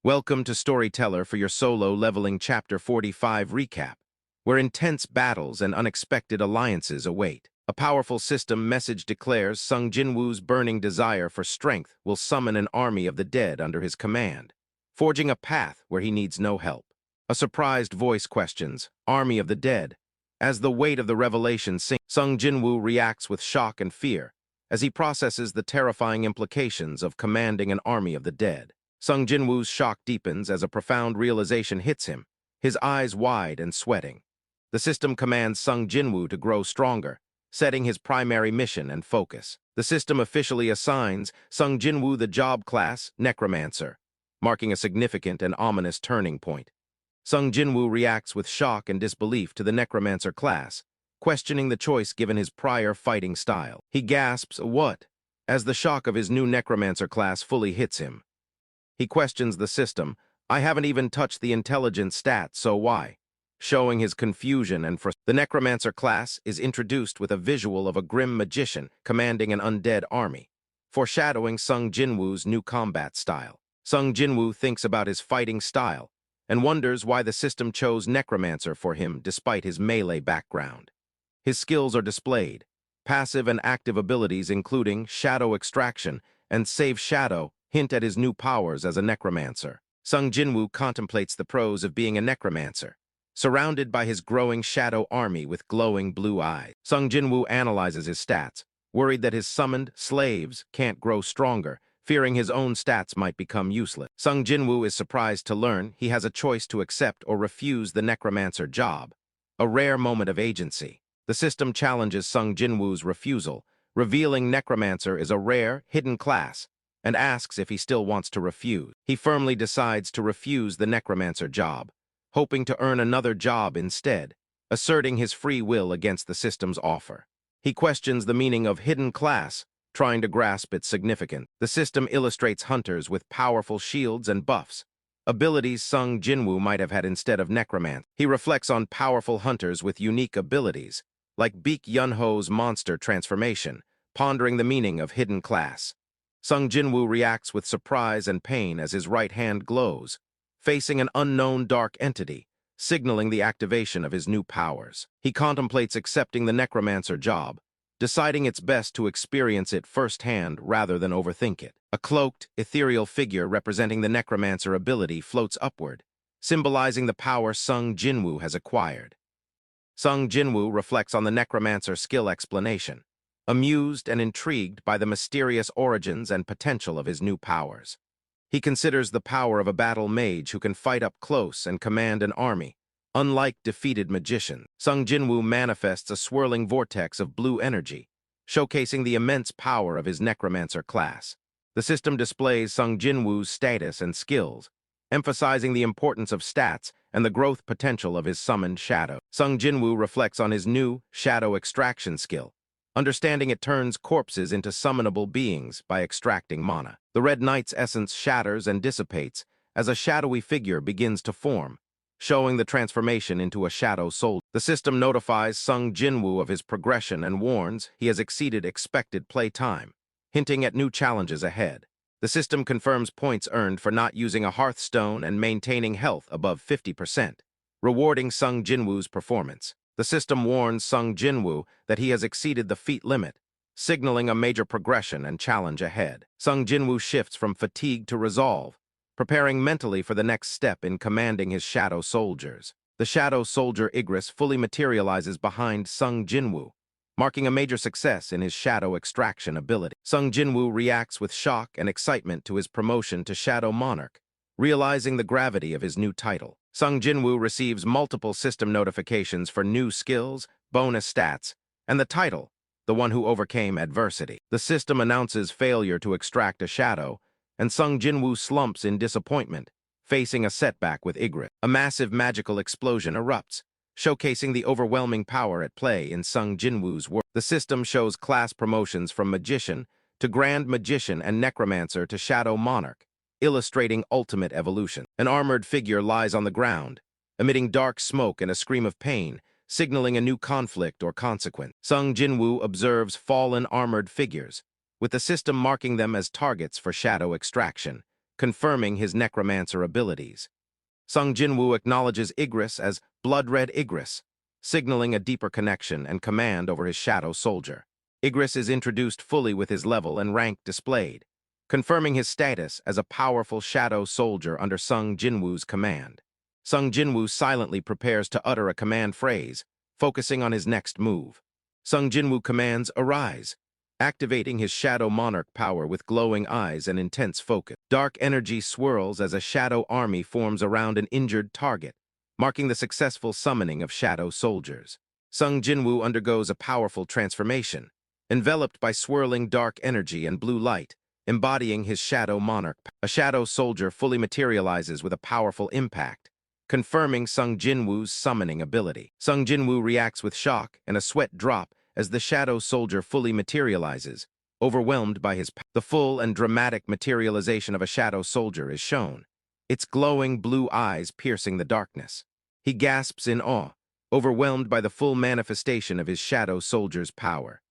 Welcome to Storyteller for your solo leveling Chapter 45 recap, where intense battles and unexpected alliances await. A powerful system message declares Sung Jinwoo's burning desire for strength will summon an army of the dead under his command, forging a path where he needs no help. A surprised voice questions, "Army of the dead?" As the weight of the revelation sinks, Sung Jinwoo reacts with shock and fear as he processes the terrifying implications of commanding an army of the dead. Sung Jinwoo's shock deepens as a profound realization hits him, his eyes wide and sweating. The system commands Sung Jinwoo to grow stronger, setting his primary mission and focus. The system officially assigns Sung Jinwoo the job class necromancer, marking a significant and ominous turning point. Sung Jinwoo reacts with shock and disbelief to the necromancer class, questioning the choice given his prior fighting style. He gasps, "What?" as the shock of his new necromancer class fully hits him. He questions the system, "I haven't even touched the intelligence stat, so why?" Showing his confusion and frustration. The necromancer class is introduced with a visual of a grim magician commanding an undead army, foreshadowing Sung Jinwoo's new combat style. Sung Jinwoo thinks about his fighting style and wonders why the system chose necromancer for him despite his melee background. His skills are displayed, passive and active abilities including shadow extraction and save shadow hint at his new powers as a necromancer. Sung Jinwoo contemplates the pros of being a necromancer, surrounded by his growing shadow army with glowing blue eyes. Sung Jinwoo analyzes his stats, worried that his summoned slaves can't grow stronger, fearing his own stats might become useless. Sung Jinwoo is surprised to learn he has a choice to accept or refuse the necromancer job, a rare moment of agency. The system challenges Sung Jinwoo's refusal, revealing necromancer is a rare, hidden class, and asks if he still wants to refuse. He firmly decides to refuse the necromancer job, hoping to earn another job instead, asserting his free will against the system's offer. He questions the meaning of hidden class, trying to grasp its significance. The system illustrates hunters with powerful shields and buffs, abilities Sung Jinwoo might have had instead of necromancer. He reflects on powerful hunters with unique abilities, like Baek Yunho's monster transformation, pondering the meaning of hidden class. Sung Jinwoo reacts with surprise and pain as his right hand glows, facing an unknown dark entity, signaling the activation of his new powers. He contemplates accepting the necromancer job, deciding it's best to experience it firsthand rather than overthink it. A cloaked, ethereal figure representing the necromancer ability floats upward, symbolizing the power Sung Jinwoo has acquired. Sung Jinwoo reflects on the necromancer skill explanation, amused and intrigued by the mysterious origins and potential of his new powers. He considers the power of a battle mage who can fight up close and command an army, unlike defeated magicians. Sung Jinwoo manifests a swirling vortex of blue energy, showcasing the immense power of his necromancer class. The system displays Sung Jinwoo's status and skills, emphasizing the importance of stats and the growth potential of his summoned shadow. Sung Jinwoo reflects on his new shadow extraction skill, understanding it turns corpses into summonable beings by extracting mana. The Red Knight's essence shatters and dissipates as a shadowy figure begins to form, showing the transformation into a shadow soldier. The system notifies Sung Jinwoo of his progression and warns he has exceeded expected play time, hinting at new challenges ahead. The system confirms points earned for not using a hearthstone and maintaining health above 50%, rewarding Sung Jinwoo's performance. The system warns Sung Jinwoo that he has exceeded the feat limit, signaling a major progression and challenge ahead. Sung Jinwoo shifts from fatigue to resolve, preparing mentally for the next step in commanding his shadow soldiers. The shadow soldier Igris fully materializes behind Sung Jinwoo, marking a major success in his shadow extraction ability. Sung Jinwoo reacts with shock and excitement to his promotion to Shadow Monarch, realizing the gravity of his new title. Sung Jinwoo receives multiple system notifications for new skills, bonus stats, and the title, the one who overcame adversity. The system announces failure to extract a shadow, and Sung Jinwoo slumps in disappointment, facing a setback with Igris. A massive magical explosion erupts, showcasing the overwhelming power at play in Sung Jinwoo's work. The system shows class promotions from Magician to Grand Magician and Necromancer to Shadow Monarch, illustrating ultimate evolution. An armored figure lies on the ground, emitting dark smoke and a scream of pain, signaling a new conflict or consequence. Sung Jinwoo observes fallen armored figures, with the system marking them as targets for shadow extraction, confirming his necromancer abilities. Sung Jinwoo acknowledges Igris as blood-red Igris, signaling a deeper connection and command over his shadow soldier. Igris is introduced fully with his level and rank displayed, confirming his status as a powerful shadow soldier under Sung Jinwoo's command. Sung Jinwoo silently prepares to utter a command phrase, focusing on his next move. Sung Jinwoo commands Arise, activating his shadow monarch power with glowing eyes and intense focus. Dark energy swirls as a shadow army forms around an injured target, marking the successful summoning of shadow soldiers. Sung Jinwoo undergoes a powerful transformation, enveloped by swirling dark energy and blue light, embodying his shadow monarch. A shadow soldier fully materializes with a powerful impact, confirming Sung Jinwoo's summoning ability. Sung Jinwoo reacts with shock and a sweat drop as the shadow soldier fully materializes, overwhelmed by his power. The full and dramatic materialization of a shadow soldier is shown, its glowing blue eyes piercing the darkness. He gasps in awe, overwhelmed by the full manifestation of his shadow soldier's power.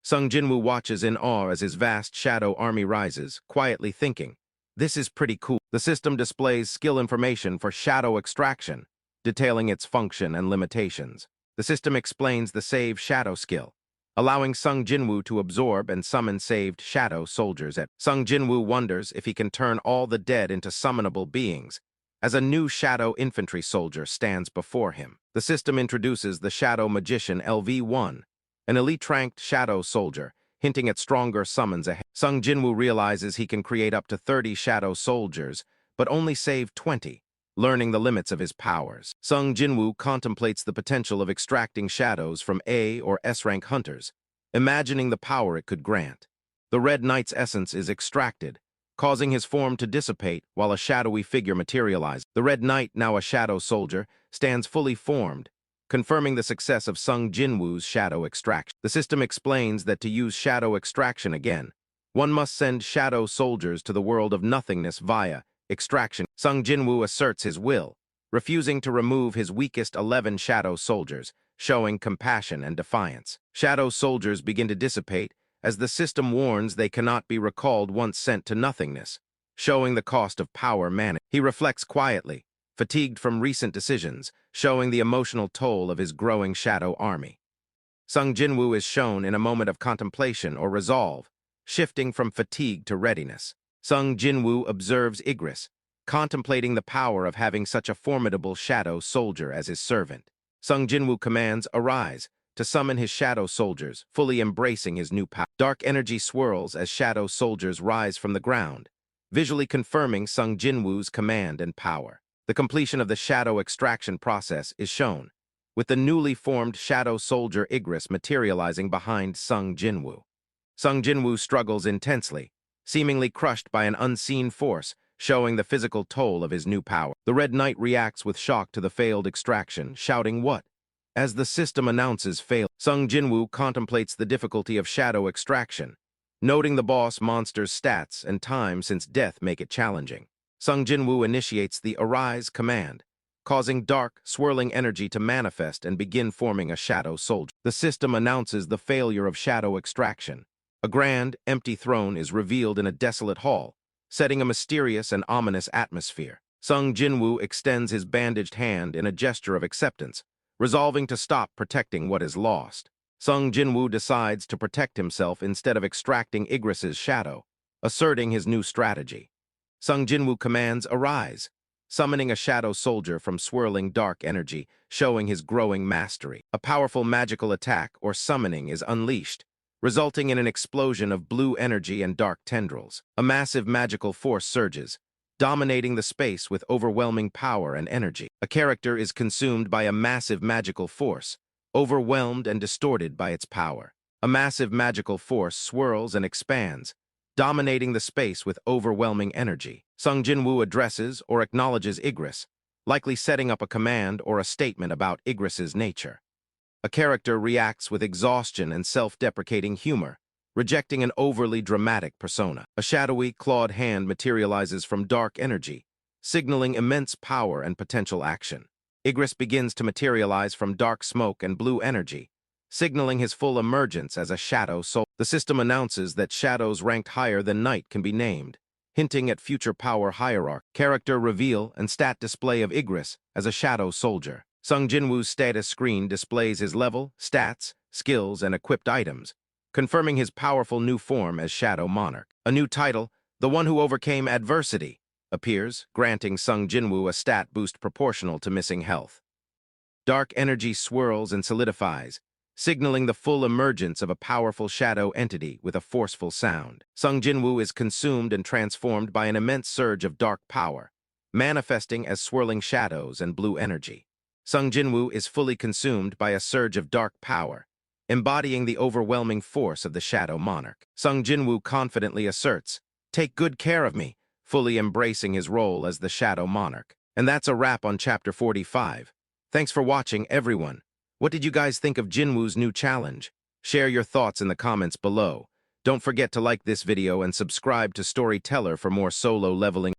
Sung Jinwoo watches in awe as his vast shadow army rises, quietly thinking, "This is pretty cool." The system displays skill information for shadow extraction, detailing its function and limitations. The system explains the Save Shadow skill, allowing Sung Jinwoo to absorb and summon saved shadow soldiers. Sung Jinwoo wonders if he can turn all the dead into summonable beings, as a new shadow infantry soldier stands before him. The system introduces the Shadow Magician LV-1, an elite-ranked shadow soldier, hinting at stronger summons ahead. Sung Jinwoo realizes he can create up to 30 shadow soldiers, but only save 20, learning the limits of his powers. Sung Jinwoo contemplates the potential of extracting shadows from A or S-rank hunters, imagining the power it could grant. The Red Knight's essence is extracted, causing his form to dissipate while a shadowy figure materializes. The Red Knight, now a shadow soldier, stands fully formed, confirming the success of Sung Jinwoo's shadow extraction. The system explains that to use shadow extraction again, one must send shadow soldiers to the world of nothingness via extraction. Sung Jinwoo asserts his will, refusing to remove his weakest 11 shadow soldiers, showing compassion and defiance. Shadow soldiers begin to dissipate as the system warns they cannot be recalled once sent to nothingness, showing the cost of power management. He reflects quietly, fatigued from recent decisions, showing the emotional toll of his growing shadow army. Sung Jinwoo is shown in a moment of contemplation or resolve, shifting from fatigue to readiness. Sung Jinwoo observes Igris, contemplating the power of having such a formidable shadow soldier as his servant. Sung Jinwoo commands Arise to summon his shadow soldiers, fully embracing his new power. Dark energy swirls as shadow soldiers rise from the ground, visually confirming Sung Jinwoo's command and power. The completion of the shadow extraction process is shown, with the newly formed shadow soldier Igris materializing behind Sung Jinwoo. Sung Jinwoo struggles intensely, seemingly crushed by an unseen force, showing the physical toll of his new power. The Red Knight reacts with shock to the failed extraction, shouting "What?" as the system announces fail. Sung Jinwoo contemplates the difficulty of shadow extraction, noting the boss monster's stats and time since death make it challenging. Sung Jinwoo initiates the Arise command, causing dark, swirling energy to manifest and begin forming a shadow soldier. The system announces the failure of shadow extraction. A grand, empty throne is revealed in a desolate hall, setting a mysterious and ominous atmosphere. Sung Jinwoo extends his bandaged hand in a gesture of acceptance, resolving to stop protecting what is lost. Sung Jinwoo decides to protect himself instead of extracting Igris's shadow, asserting his new strategy. Sung Jinwoo commands Arise, summoning a shadow soldier from swirling dark energy, showing his growing mastery. A powerful magical attack or summoning is unleashed, resulting in an explosion of blue energy and dark tendrils. A massive magical force surges, dominating the space with overwhelming power and energy. A character is consumed by a massive magical force, overwhelmed and distorted by its power. A massive magical force swirls and expands, dominating the space with overwhelming energy. Sung Jinwoo addresses or acknowledges Igris, likely setting up a command or a statement about Igris's nature. A character reacts with exhaustion and self-deprecating humor, rejecting an overly dramatic persona. A shadowy, clawed hand materializes from dark energy, signaling immense power and potential action. Igris begins to materialize from dark smoke and blue energy, signaling his full emergence as a shadow soul. The system announces that shadows ranked higher than night can be named, hinting at future power hierarchy. Character reveal and stat display of Igris as a shadow soldier. Sung Jinwoo's status screen displays his level, stats, skills, and equipped items, confirming his powerful new form as Shadow Monarch. A new title, The One Who Overcame Adversity, appears, granting Sung Jinwoo a stat boost proportional to missing health. Dark energy swirls and solidifies, signaling the full emergence of a powerful shadow entity with a forceful sound. Sung Jinwoo is consumed and transformed by an immense surge of dark power, manifesting as swirling shadows and blue energy. Sung Jinwoo is fully consumed by a surge of dark power, embodying the overwhelming force of the Shadow Monarch. Sung Jinwoo confidently asserts, "Take good care of me," fully embracing his role as the Shadow Monarch. And that's a wrap on Chapter 45. Thanks for watching, everyone. What did you guys think of Jinwoo's new challenge? Share your thoughts in the comments below. Don't forget to like this video and subscribe to Storyteller for more solo leveling